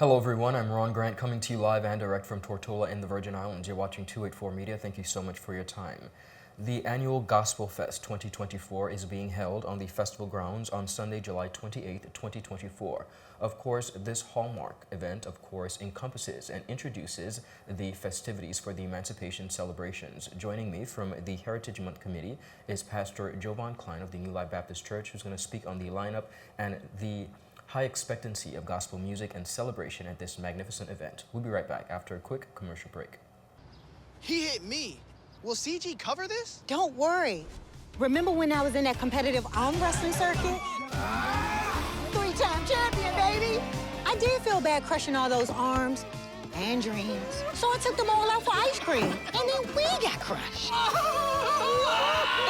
Hello everyone, I'm Ron Grant coming to you live and direct from Tortola in the Virgin Islands. You're watching 284 Media. Thank you so much for your time. The annual Gospel Fest 2024 is being held on the festival grounds on Sunday, July 28, 2024. Of course, this hallmark event, encompasses and introduces the festivities for the Emancipation celebrations. Joining me from the Heritage Month Committee is Pastor Jovan Cline of the New Life Baptist Church, who's going to speak on the lineup and the high expectancy of gospel music and celebration at this magnificent event. We'll be right back after a quick commercial break. He hit me. Will CG cover this? Don't worry. Remember when I was in that competitive arm wrestling circuit? Three-time champion, baby! I did feel bad crushing all those arms and dreams. So I took them all out for ice cream, and then we got crushed.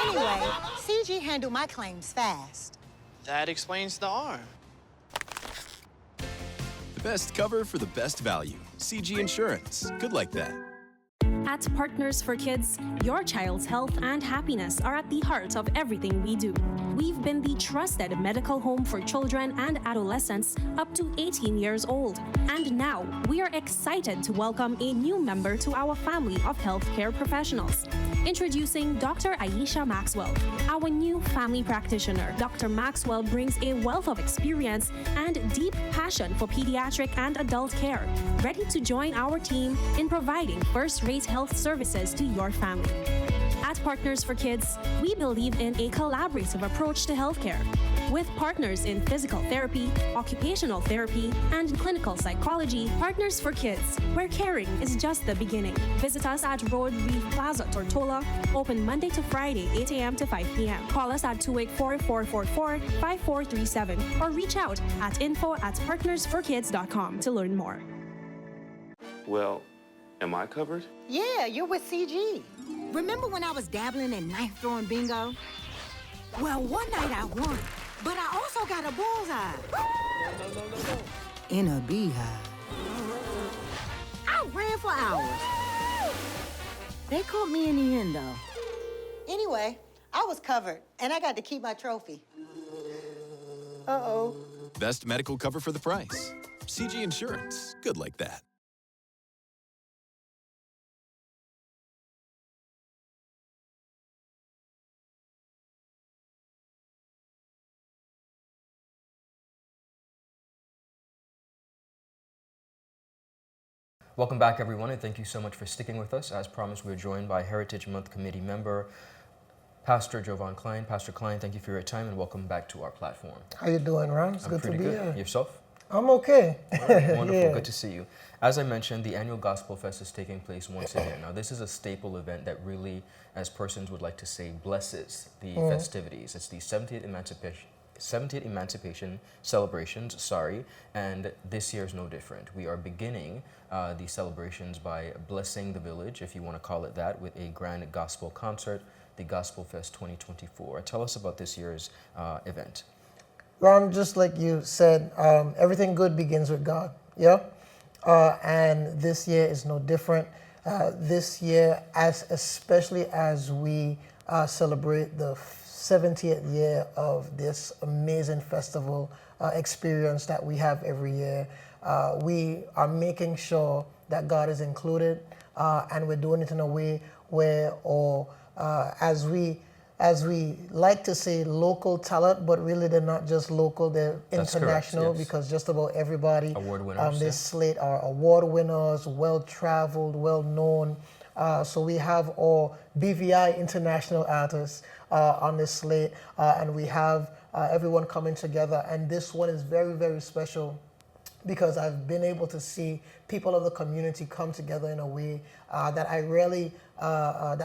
Anyway, CG handled my claims fast. That explains the arm. The best cover for the best value. CG Insurance. Good like that. At Partners for Kids, your child's health and happiness are at the heart of everything we do. We've been the trusted medical home for children and adolescents up to 18 years old. And now, we are excited to welcome a new member to our family of healthcare professionals. Introducing Dr. Aisha Maxwell, our new family practitioner. Dr. Maxwell brings a wealth of experience and deep passion for pediatric and adult care, ready to join our team in providing first-rate health services to your family. At Partners for Kids, we believe in a collaborative approach to healthcare. With partners in physical therapy, occupational therapy, and clinical psychology, Partners for Kids, where caring is just the beginning. Visit us at Road Reef Plaza, Tortola, open Monday to Friday, 8 a.m. to 5 p.m. Call us at 284-444-5437 or reach out at info@partnersforkids.com to learn more. Well, am I covered? Yeah, you're with CG. Remember when I was dabbling in knife-throwing bingo? Well, one night I won, but I also got a bullseye. No. In a beehive. I ran for hours. They caught me in the end, though. Anyway, I was covered, and I got to keep my trophy. Uh-oh. Best medical cover for the price. CG Insurance. Good like that. Welcome back, everyone, and thank you so much for sticking with us. As promised, we're joined by Heritage Month Committee member, Pastor Jovan Cline. Pastor Cline, thank you for your time and welcome back to our platform. How you doing, Ron? It's I'm good pretty to be good. here. Yourself? I'm okay. All right, wonderful. Yeah. Good to see you. As I mentioned, the annual Gospel Fest is taking place once again. Now, this is a staple event that really, as persons would like to say, blesses the festivities. It's the 70th Emancipation celebrations, and this year is no different. We are beginning the celebrations by blessing the village, if you want to call it that, with a grand gospel concert, the Gospel Fest 2024. Tell us about this year's event. Ron, just like you said, everything good begins with God, yeah? And this year is no different. This year, especially as we celebrate the 70th year of this amazing festival experience that we have every year, we are making sure that God is included, and we're doing it in a way where, as we like to say, local talent, but really they're not just local, they're That's international, correct, yes. Because just about everybody Award winners, on this slate are award winners, well-traveled, well-known. So we have all BVI international artists on this slate, and we have everyone coming together. And this one is very, very special because I've been able to see people of the community come together in a way that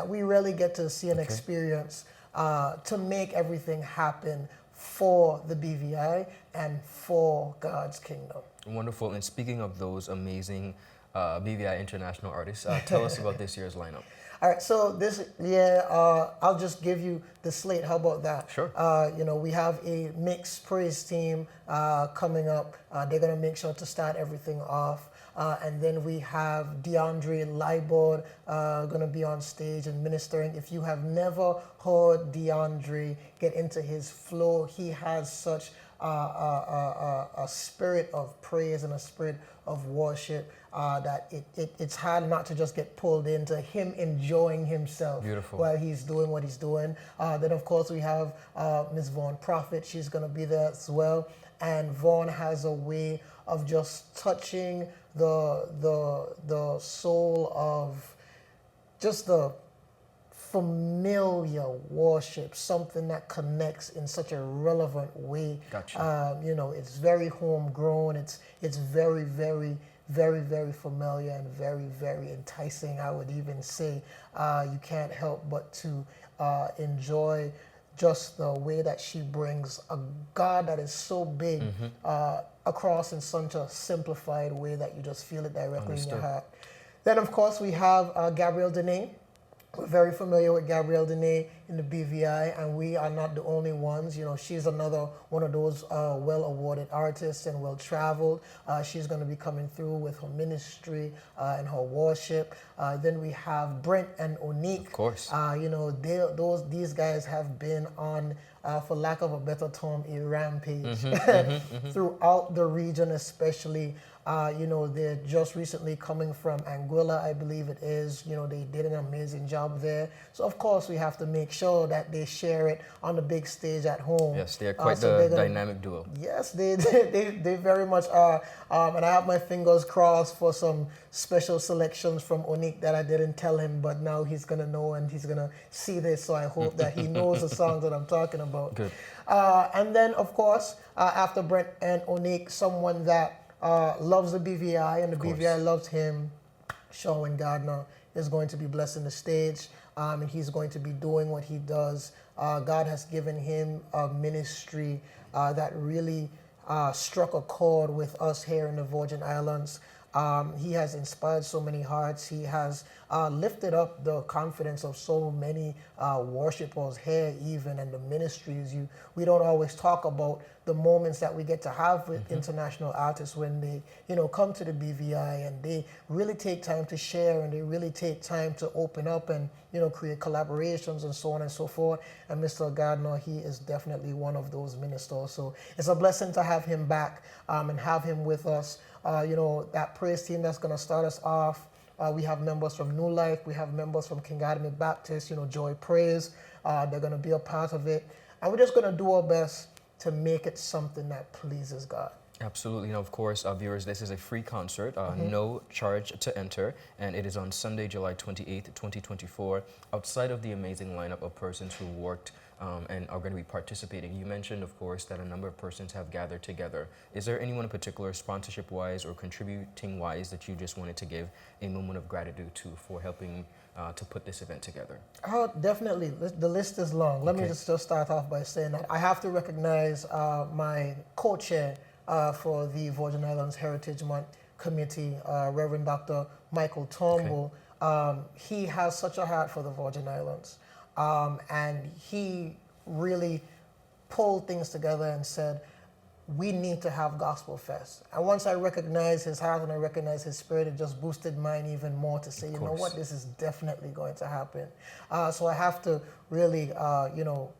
we rarely get to see and experience to make everything happen for the BVI and for God's kingdom. Wonderful. And speaking of those amazing BVI international artists, tell us about this year's lineup. All right, so this year, I'll just give you the slate. How about that? Sure. We have a mixed praise team coming up. They're going to make sure to start everything off. And then we have DeAndre Libord going to be on stage and ministering. If you have never heard DeAndre get into his flow, he has such a spirit of praise and a spirit of worship that it's hard not to just get pulled into him enjoying himself Beautiful. while he's doing what he's doing. Then of course we have Ms. Vaughn Prophet. She's going to be there as well. And Vaughn has a way of just touching the soul of just the familiar worship, something that connects in such a relevant way. Gotcha. You know, it's very homegrown. It's very, very, very, very familiar and very, very enticing. I would even say you can't help but to enjoy just the way that she brings a God that is so big across in such a simplified way that you just feel it directly in your heart. Then, of course, we have Gabrielle Dene. We're very familiar with Gabrielle Dene in the BVI, and we are not the only ones. You know, she's another one of those well-awarded artists and well-traveled. She's going to be coming through with her ministry and her worship. Then we have Brent and Onique. Of course. You know, these guys have been on, for lack of a better term, a rampage throughout the region, especially. You know, they're just recently coming from Anguilla, I believe it is. You know, they did an amazing job there. So, of course, we have to make sure that they share it on the big stage at home. Yes, they are quite the dynamic duo. Yes, they very much are. And I have my fingers crossed for some special selections from Onique that I didn't tell him, but now he's going to know and he's going to see this. So I hope that he knows the songs that I'm talking about. Good. And then, of course, after Brent and Onique, someone that loves the BVI and the BVI loves him, Sean Gardner is going to be blessing the stage, and he's going to be doing what he does. God has given him a ministry that really struck a chord with us here in the Virgin Islands. He has inspired so many hearts. He has lifted up the confidence of so many worshipers here even, and the ministries. We don't always talk about the moments that we get to have with international artists when they, you know, come to the BVI and they really take time to share and they really take time to open up and, you know, create collaborations and so on and so forth. And Mr. Gardner, he is definitely one of those ministers. So it's a blessing to have him back and have him with us. You know, that praise team that's going to start us off. We have members from New Life. We have members from King Academy Baptist, you know, Joy Praise. They're going to be a part of it. And we're just going to do our best to make it something that pleases God. Absolutely. Now, of course, viewers, this is a free concert, no charge to enter, and it is on Sunday, July 28th, 2024, outside of the amazing lineup of persons who worked and are going to be participating. You mentioned, of course, that a number of persons have gathered together. Is there anyone in particular, sponsorship-wise or contributing-wise, that you just wanted to give a moment of gratitude to for helping to put this event together? Oh, definitely. The list is long. Let me just start off by saying that I have to recognize my co-chair for the Virgin Islands Heritage Month Committee, Reverend Dr. Michael Turnbull. He has such a heart for the Virgin Islands. And he really pulled things together and said, we need to have Gospel Fest. And once I recognized his heart and I recognized his spirit, it just boosted mine even more to say, you know what, this is definitely going to happen. So I have to really, you know,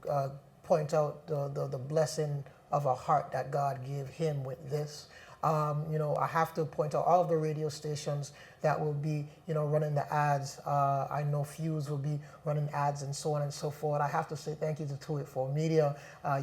point out the blessing of a heart that God gave him with this. You know, I have to point out all of the radio stations that will be, you know, running the ads. I know Fuse will be running ads and so on and so forth. I have to say thank you to 284 Media.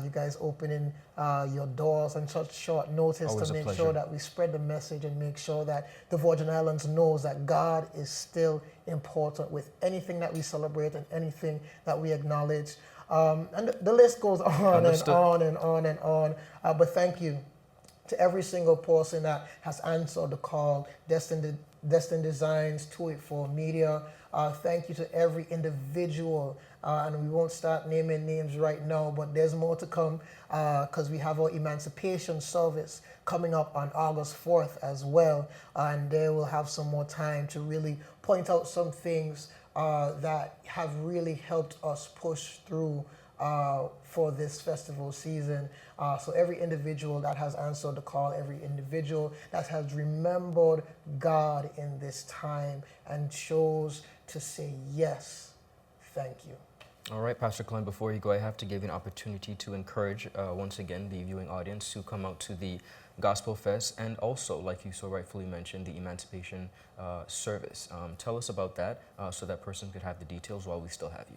You guys opening your doors on such short notice Always to make pleasure. sure that we spread the message and make sure that the Virgin Islands knows that God is still important with anything that we celebrate and anything that we acknowledge. And the list goes on and on and on and on. But thank you to every single person that has answered the call, Destined Designs, 284 Media. Thank you to every individual. And we won't start naming names right now, but there's more to come because we have our Emancipation service coming up on August 4th as well. And there we'll have some more time to really point out some things that have really helped us push through for this festival season. So every individual that has answered the call, every individual that has remembered God in this time and chose to say yes, thank you. All right, Pastor Cline, before you go, I have to give you an opportunity to encourage, once again, the viewing audience to come out to the Gospel Fest and also, like you so rightfully mentioned, the Emancipation service. Tell us about that so that person could have the details while we still have you.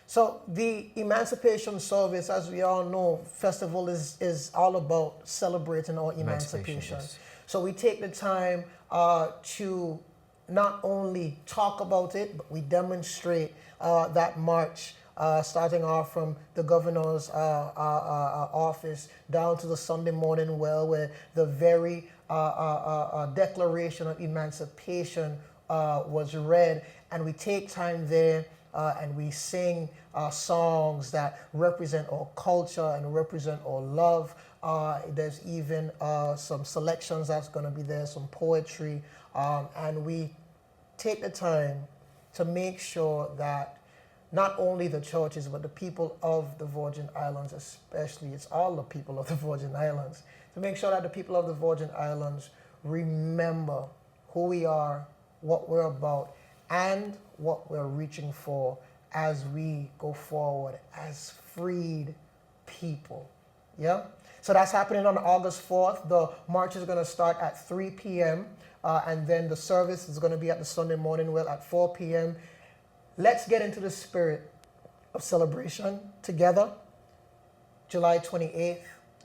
So the Emancipation service, as we all know, festival is all about celebrating our emancipation. Yes. So we take the time to not only talk about it, but we demonstrate that march, starting off from the governor's office down to the Sunday morning well, where the very Declaration of Emancipation was read, and we take time there and we sing songs that represent our culture and represent our love. There's even some selections that's going to be there, some poetry, and we take the time to make sure that not only the churches, but the people of the Virgin Islands especially, it's all the people of the Virgin Islands, to make sure that the people of the Virgin Islands remember who we are, what we're about, and what we're reaching for as we go forward as freed people. Yeah? So that's happening on August 4th. The march is going to start at 3 p.m. And then the service is going to be at the Sunday morning well at 4 p.m. Let's get into the spirit of celebration together. July 28th,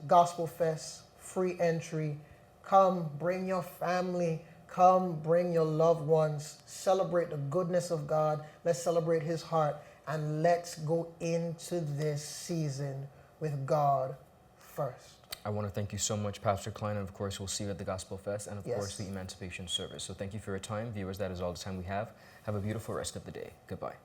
Gospel Fest, free entry. Come, bring your family. Come, bring your loved ones. Celebrate the goodness of God. Let's celebrate His heart. And let's go into this season with God first. I want to thank you so much, Pastor Cline, and of course, we'll see you at the Gospel Fest and, of Yes. course, the Emancipation Service. So thank you for your time. Viewers, that is all the time we have. Have a beautiful rest of the day. Goodbye.